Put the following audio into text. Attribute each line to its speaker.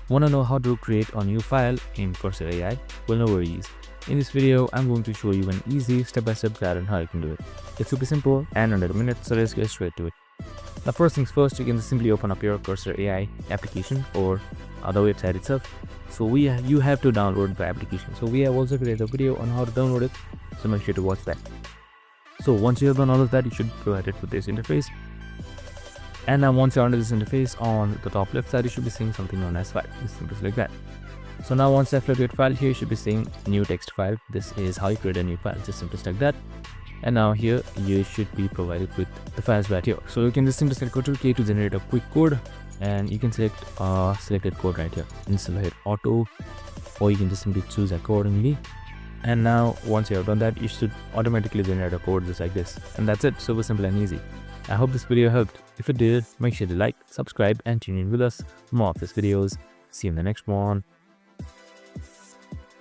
Speaker 1: Want to know how to create a new file in Cursor AI? Well, no worries. In this video, I'm going to show you an easy step-by-step guide on how you can do it. It's super simple and under a minute, so let's get straight to it. Now, first things first, you can simply open up your Cursor AI application or the website itself. So you have to download the application. So we have also created a video on how to download it, so make sure to watch that. So once you have done all of that, you should be provided with this interface. And now once you're under this interface, on the top left side, you should be seeing something known as file. Just simply like that. So now once I've created file here, you should be seeing new text file. This is how you create a new file. Just simply like that. And now here you should be provided with the files right here. So you can just simply select Ctrl K to generate a quick code, and you can select selected code right here and select auto, or you can just simply choose accordingly. And now once you have done that, you should automatically generate a code just like this. And that's it. Super simple and easy. I hope this video helped. If it did, make sure to like, subscribe, and tune in with us for more of these videos. See you in the next one.